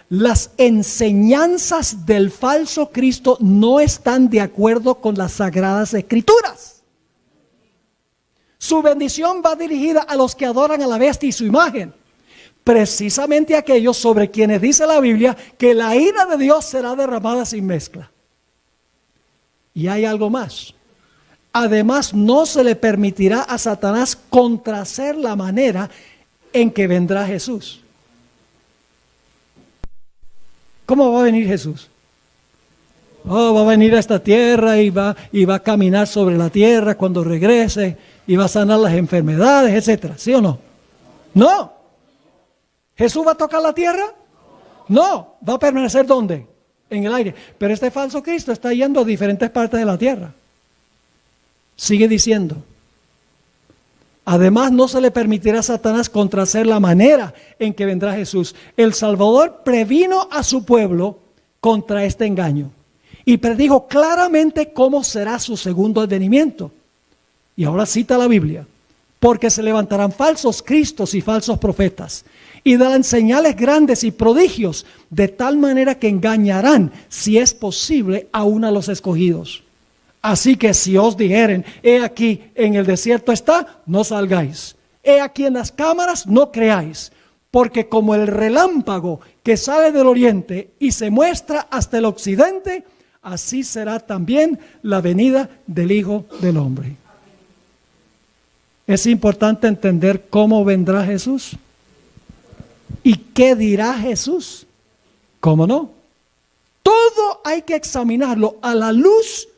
Las enseñanzas del falso Cristo no están de acuerdo con las sagradas escrituras. Su bendición va dirigida a los que adoran a la bestia y su imagen, precisamente aquellos sobre quienes dice la Biblia que la ira de Dios será derramada sin mezcla. Y hay algo más. Además, no se le permitirá a Satanás contrahacer la manera en que vendrá Jesús. ¿Cómo va a venir Jesús? Va a venir a esta tierra y va a caminar sobre la tierra cuando regrese y va a sanar las enfermedades, etcétera. ¿Sí o no? No. ¿Jesús va a tocar la tierra? No. ¿Va a permanecer dónde? En el aire. Pero este falso Cristo está yendo a diferentes partes de la tierra. Sigue diciendo. Además, no se le permitirá a Satanás contrahacer la manera en que vendrá Jesús. El Salvador previno a su pueblo contra este engaño y predijo claramente cómo será su segundo advenimiento. Y ahora cita la Biblia: porque se levantarán falsos cristos y falsos profetas, y darán señales grandes y prodigios, de tal manera que engañarán, si es posible, aún a los escogidos. Así que si os dijeren, he aquí en el desierto está, no salgáis. He aquí en las cámaras, no creáis. Porque como el relámpago que sale del oriente y se muestra hasta el occidente, así será también la venida del Hijo del Hombre. Es importante entender cómo vendrá Jesús. ¿Y qué dirá Jesús? ¿Cómo no? Todo hay que examinarlo a la luz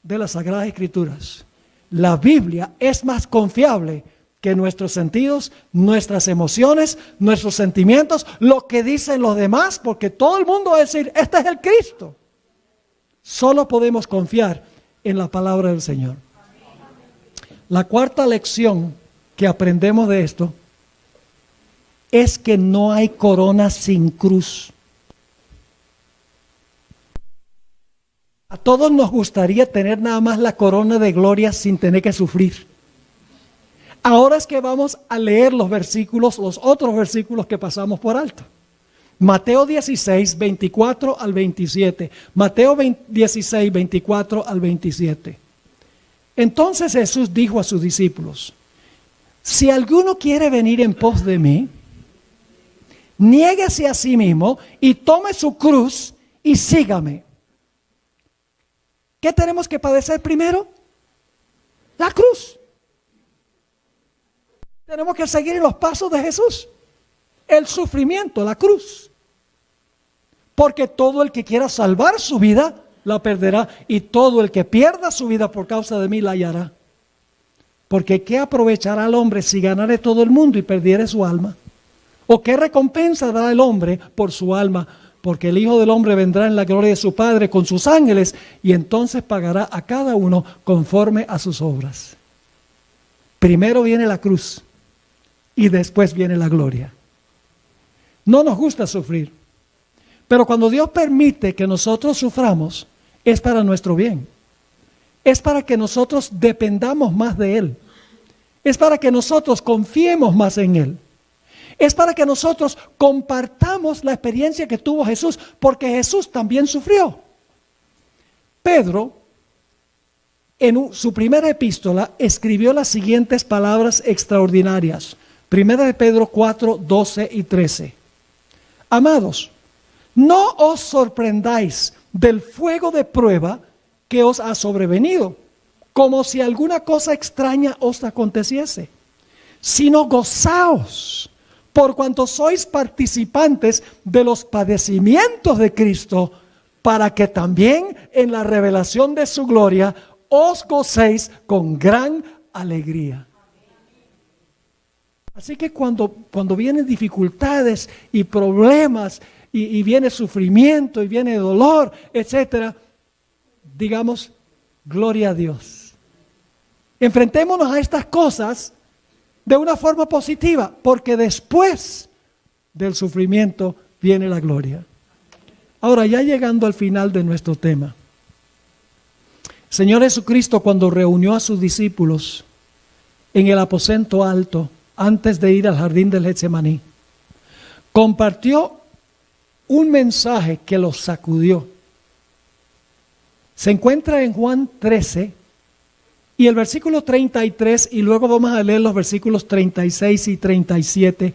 de las Sagradas Escrituras. La Biblia es más confiable que nuestros sentidos, nuestras emociones, nuestros sentimientos, lo que dicen los demás, porque todo el mundo va a decir, este es el Cristo. Solo podemos confiar en la palabra del Señor. La cuarta lección que aprendemos de esto es que no hay corona sin cruz. A todos nos gustaría tener nada más la corona de gloria sin tener que sufrir. Ahora es que vamos a leer los versículos, los otros versículos que pasamos por alto. Mateo 16, 24 al 27. Mateo 16, 24 al 27. Entonces Jesús dijo a sus discípulos: si alguno quiere venir en pos de mí, niéguese a sí mismo y tome su cruz y sígame. ¿Qué tenemos que padecer primero? La cruz. Tenemos que seguir en los pasos de Jesús. El sufrimiento, la cruz. Porque todo el que quiera salvar su vida, la perderá. Y todo el que pierda su vida por causa de mí, la hallará. Porque ¿qué aprovechará el hombre si ganare todo el mundo y perdiere su alma? ¿O qué recompensa dará el hombre por su alma? Porque el Hijo del Hombre vendrá en la gloria de su Padre con sus ángeles y entonces pagará a cada uno conforme a sus obras. Primero viene la cruz y después viene la gloria. No nos gusta sufrir, pero cuando Dios permite que nosotros suframos, es para nuestro bien. Es para que nosotros dependamos más de Él. Es para que nosotros confiemos más en Él. Es para que nosotros compartamos la experiencia que tuvo Jesús, porque Jesús también sufrió. Pedro, en su primera epístola, escribió las siguientes palabras extraordinarias. Primera de Pedro 4, 12 y 13. Amados, no os sorprendáis del fuego de prueba que os ha sobrevenido, como si alguna cosa extraña os aconteciese, sino gozaos, por cuanto sois participantes de los padecimientos de Cristo, para que también en la revelación de su gloria os gocéis con gran alegría. Así que cuando vienen dificultades y problemas y viene sufrimiento y viene dolor, etcétera, digamos, gloria a Dios. Enfrentémonos a estas cosas de una forma positiva, porque después del sufrimiento viene la gloria. Ahora, ya llegando al final de nuestro tema, Señor Jesucristo, cuando reunió a sus discípulos en el aposento alto, antes de ir al jardín del Getsemaní, compartió un mensaje que los sacudió. Se encuentra en Juan 13 y el versículo 33, y luego vamos a leer los versículos 36 y 37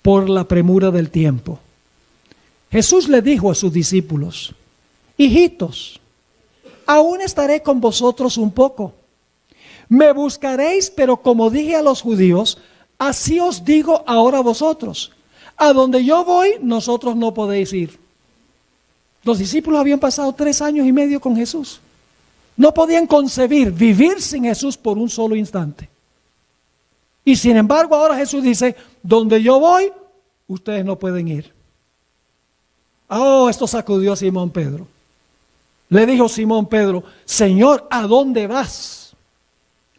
por la premura del tiempo. Jesús le dijo a sus discípulos: hijitos, aún estaré con vosotros un poco. Me buscaréis, pero como dije a los judíos, así os digo ahora a vosotros: a donde yo voy, nosotros no podéis ir. Los discípulos habían pasado 3 años y medio con Jesús. No podían concebir vivir sin Jesús por un solo instante. Y sin embargo, ahora Jesús dice: donde yo voy, ustedes no pueden ir. Oh, esto sacudió a Simón Pedro. Le dijo Simón Pedro: Señor, ¿a dónde vas?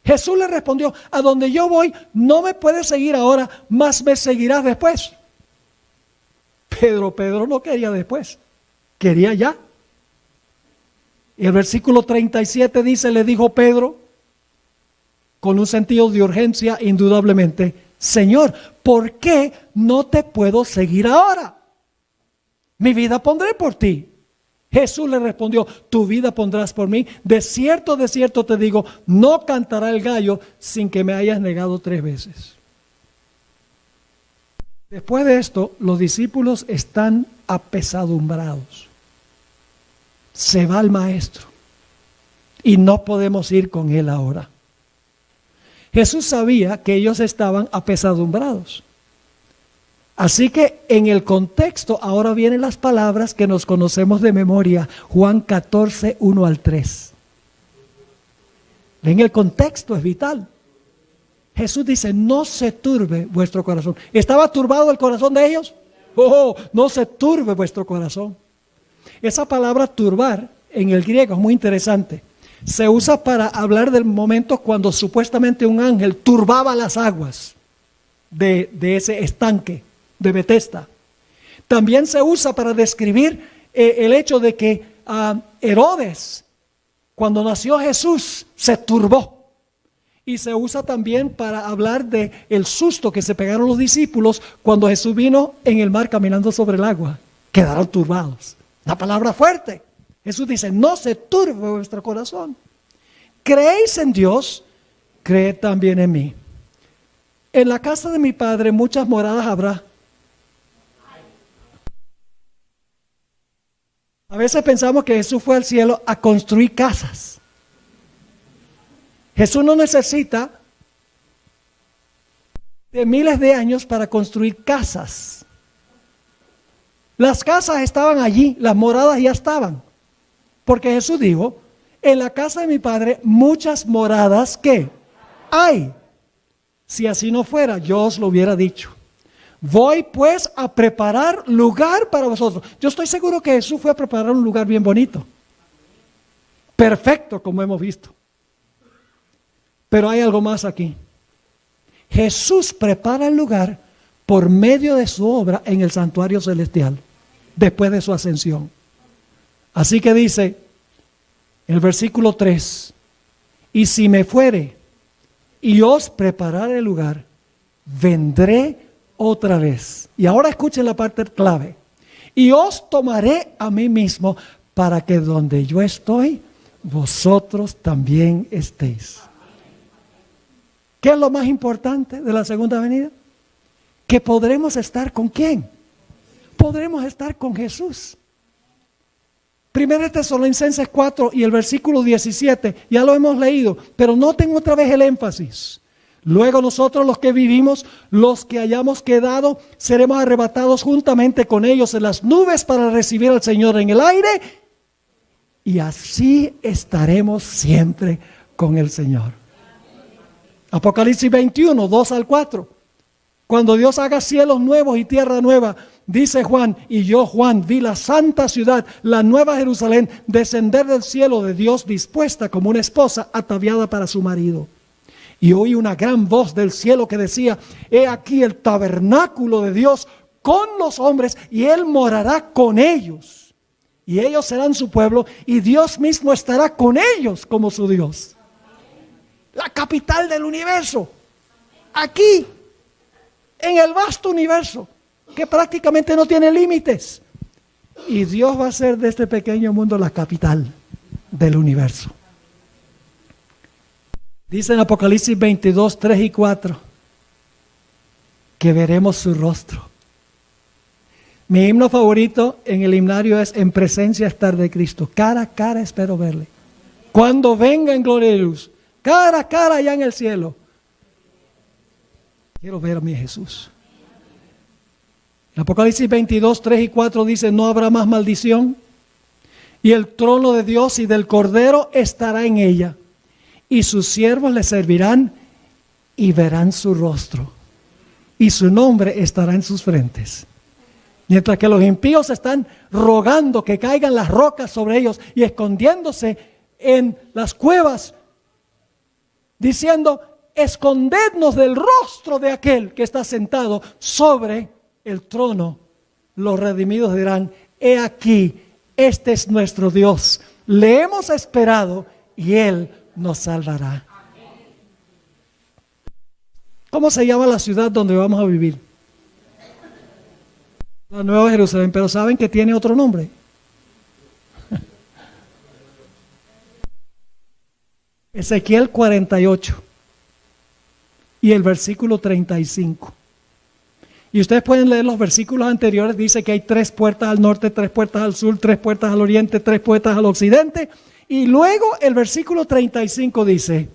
Jesús le respondió: a donde yo voy, no me puedes seguir ahora, mas me seguirás después. Pedro no quería después, quería ya. Y el versículo 37 dice: le dijo Pedro, con un sentido de urgencia indudablemente: Señor, ¿por qué no te puedo seguir ahora? Mi vida pondré por ti. Jesús le respondió: tu vida pondrás por mí. De cierto te digo, no cantará el gallo sin que me hayas negado 3 veces. Después de esto, los discípulos están apesadumbrados. Se va el maestro y no podemos ir con él ahora. Jesús sabía que ellos estaban apesadumbrados. Así que en el contexto ahora vienen las palabras que nos conocemos de memoria. Juan 14, 1 al 3. En el contexto es vital. Jesús dice: no se turbe vuestro corazón. ¿Estaba turbado el corazón de ellos? Oh, no se turbe vuestro corazón. Esa palabra turbar en el griego es muy interesante. Se usa para hablar del momento cuando supuestamente un ángel turbaba las aguas de ese estanque de Betesda. También se usa para describir el hecho de que Herodes, cuando nació Jesús, se turbó. Y se usa también para hablar de el susto que se pegaron los discípulos cuando Jesús vino en el mar caminando sobre el agua. Quedaron turbados. Una palabra fuerte. Jesús dice: no se turbe vuestro corazón. ¿Creéis en Dios? Creed también en mí. En la casa de mi Padre muchas moradas habrá. A veces pensamos que Jesús fue al cielo a construir casas. Jesús no necesita de miles de años para construir casas. Las casas estaban allí, las moradas ya estaban. Porque Jesús dijo: en la casa de mi Padre muchas moradas, ¿qué? Hay. Si así no fuera, yo os lo hubiera dicho. Voy pues a preparar lugar para vosotros. Yo estoy seguro que Jesús fue a preparar un lugar bien bonito. Perfecto, como hemos visto. Pero hay algo más aquí. Jesús prepara el lugar por medio de su obra en el santuario celestial, después de su ascensión. Así que dice el versículo 3: y si me fuere y os prepararé el lugar, vendré otra vez. Y ahora escuchen la parte clave: y os tomaré a mí mismo, para que donde yo estoy, vosotros también estéis. ¿Qué es lo más importante de la segunda venida? Que podremos estar ¿con quién? Podremos estar con Jesús. 1 Tesalonicenses 4 y el versículo 17, ya lo hemos leído, pero noten otra vez el énfasis. Luego nosotros, los que vivimos, los que hayamos quedado, seremos arrebatados juntamente con ellos en las nubes para recibir al Señor en el aire, y así estaremos siempre con el Señor. Apocalipsis 21, 2 al 4. Cuando Dios haga cielos nuevos y tierra nueva, dice Juan: y yo, Juan, vi la santa ciudad, la nueva Jerusalén, descender del cielo de Dios, dispuesta como una esposa ataviada para su marido. Y oí una gran voz del cielo que decía: he aquí el tabernáculo de Dios con los hombres, y Él morará con ellos. Y ellos serán su pueblo, y Dios mismo estará con ellos como su Dios. La capital del universo, aquí. en el vasto universo, que prácticamente no tiene límites. Y Dios va a hacer de este pequeño mundo la capital del universo. Dice en Apocalipsis 22, 3 y 4, que veremos su rostro. Mi himno favorito en el himnario es En presencia estar de Cristo. Cara a cara espero verle. Cuando venga en gloria y luz, cara a cara allá en el cielo. Quiero ver a mi Jesús. En Apocalipsis 22, 3 y 4 dice, no habrá más maldición, y el trono de Dios y del Cordero estará en ella, y sus siervos le servirán y verán su rostro, y su nombre estará en sus frentes. Mientras que los impíos están rogando que caigan las rocas sobre ellos y escondiéndose en las cuevas, diciendo, escondednos del rostro de aquel que está sentado sobre el trono. Los redimidos dirán, he aquí, este es nuestro Dios, le hemos esperado y Él nos salvará. ¿Cómo se llama la ciudad donde vamos a vivir? La Nueva Jerusalén, pero ¿saben que tiene otro nombre? Ezequiel 48 y el versículo 35. Y ustedes pueden leer los versículos anteriores. Dice que hay 3 puertas al norte, 3 puertas al sur, 3 puertas al oriente, 3 puertas al occidente. Y luego el versículo 35 dice,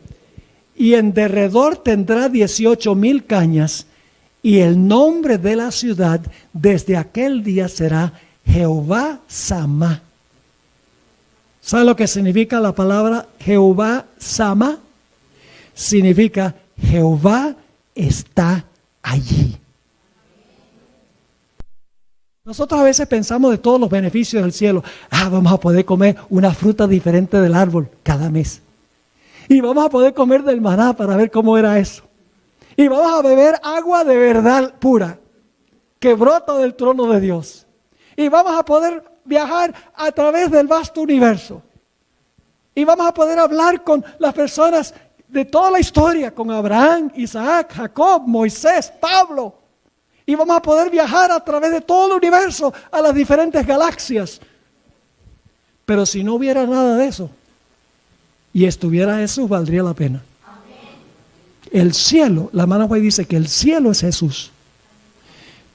y en derredor tendrá 18,000 cañas, y el nombre de la ciudad desde aquel día será Jehová Samá. ¿Sabe lo que significa la palabra Jehová Samá? Significa Jehová está allí. Nosotros a veces pensamos de todos los beneficios del cielo. Vamos a poder comer una fruta diferente del árbol cada mes. Y vamos a poder comer del maná para ver cómo era eso. Y vamos a beber agua de verdad pura, que brota del trono de Dios. Y vamos a poder viajar a través del vasto universo. Y vamos a poder hablar con las personas de toda la historia, con Abraham, Isaac, Jacob, Moisés, Pablo. Y vamos a poder viajar a través de todo el universo a las diferentes galaxias. Pero si no hubiera nada de eso y estuviera Jesús, valdría la pena. El cielo, la hermana White dice que el cielo es Jesús.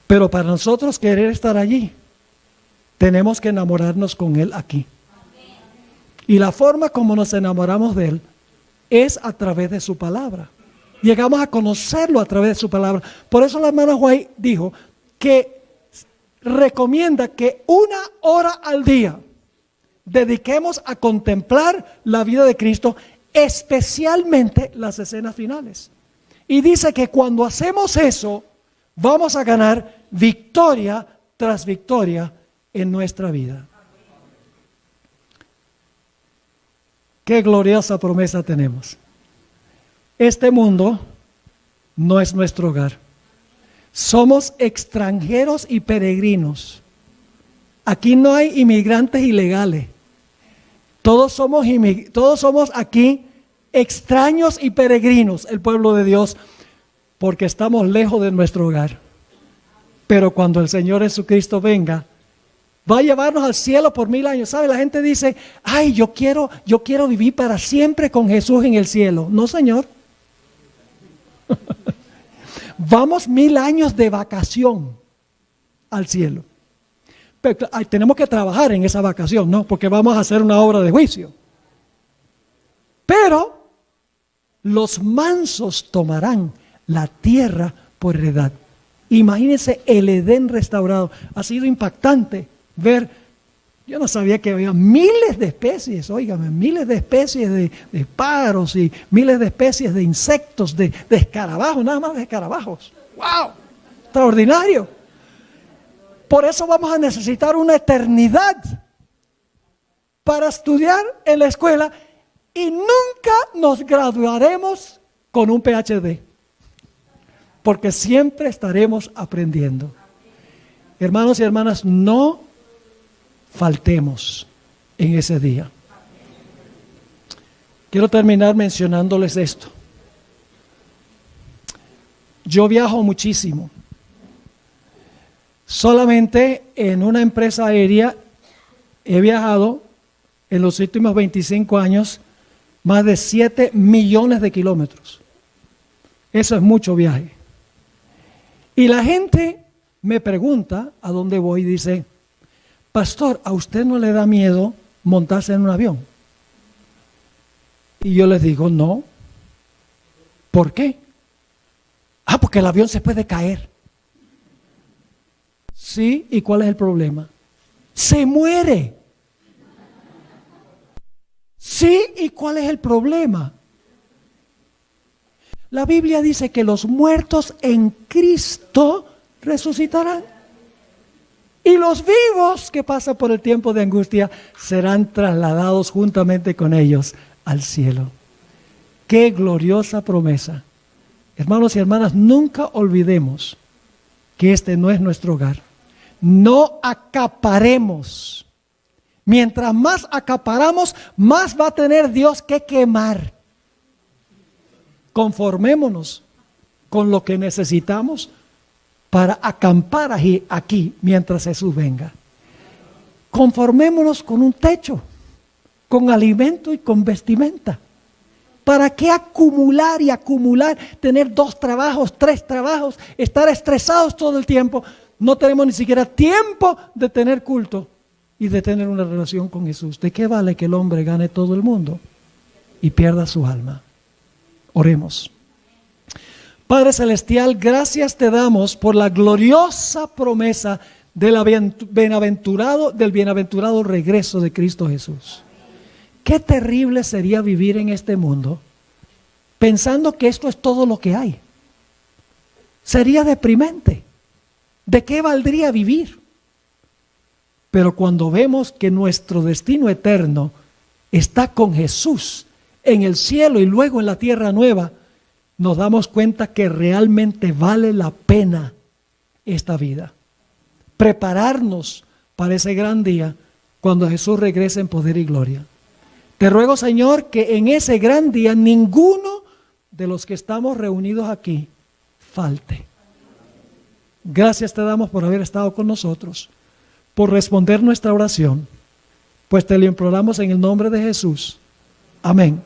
Pero para nosotros querer estar allí, tenemos que enamorarnos con Él aquí. Y la forma como nos enamoramos de Él es a través de su palabra. Llegamos a conocerlo a través de su palabra. Por eso la hermana White dijo que recomienda que 1 hora al día dediquemos a contemplar la vida de Cristo, especialmente las escenas finales. Y dice que cuando hacemos eso, vamos a ganar victoria tras victoria en nuestra vida. Qué gloriosa promesa tenemos. Este mundo no es nuestro hogar. Somos extranjeros y peregrinos. Aquí no hay inmigrantes ilegales. Todos somos aquí extraños y peregrinos, el pueblo de Dios, porque estamos lejos de nuestro hogar. Pero cuando el Señor Jesucristo venga, va a llevarnos al cielo por 1000 años. ¿Sabe? La gente dice, yo quiero vivir para siempre con Jesús en el cielo. No, Señor. Vamos 1000 años de vacación al cielo. Pero tenemos que trabajar en esa vacación, ¿no? Porque vamos a hacer una obra de juicio. Pero los mansos tomarán la tierra por heredad. Imagínense el Edén restaurado. Ha sido impactante ver. Yo no sabía que había miles de especies, óigame, miles de especies de pájaros y miles de especies de insectos, de escarabajos, nada más de escarabajos. ¡Wow! Extraordinario. Por eso vamos a necesitar una eternidad para estudiar en la escuela y nunca nos graduaremos con un PhD, porque siempre estaremos aprendiendo. Hermanos y hermanas, no faltemos en ese día. Quiero terminar mencionándoles esto. Yo viajo muchísimo Solamente en una empresa aérea he viajado en los últimos 25 años más de 7 millones de kilómetros. Eso es mucho viaje. Y la gente me pregunta a dónde voy y dice, pastor, ¿a usted no le da miedo montarse en un avión? Y yo les digo, no. ¿Por qué? Porque el avión se puede caer. Sí, ¿y cuál es el problema? Se muere. Sí, ¿y cuál es el problema? La Biblia dice que los muertos en Cristo resucitarán. Y los vivos que pasan por el tiempo de angustia serán trasladados juntamente con ellos al cielo. ¡Qué gloriosa promesa! Hermanos y hermanas, nunca olvidemos que este no es nuestro hogar. No acaparemos. Mientras más acaparamos, más va a tener Dios que quemar. Conformémonos con lo que necesitamos para acampar aquí mientras Jesús venga. Conformémonos con un techo, con alimento y con vestimenta. ¿Para qué acumular y acumular, tener 2 trabajos, 3 trabajos, estar estresados todo el tiempo? No tenemos ni siquiera tiempo de tener culto y de tener una relación con Jesús. ¿De qué vale que el hombre gane todo el mundo y pierda su alma? Oremos. Padre Celestial, gracias te damos por la gloriosa promesa del bienaventurado regreso de Cristo Jesús. Qué terrible sería vivir en este mundo pensando que esto es todo lo que hay. Sería deprimente. ¿De qué valdría vivir? Pero cuando vemos que nuestro destino eterno está con Jesús en el cielo y luego en la tierra nueva, nos damos cuenta que realmente vale la pena esta vida. Prepararnos para ese gran día cuando Jesús regrese en poder y gloria. Te ruego, Señor, que en ese gran día ninguno de los que estamos reunidos aquí falte. Gracias te damos por haber estado con nosotros, por responder nuestra oración, pues te lo imploramos en el nombre de Jesús. Amén.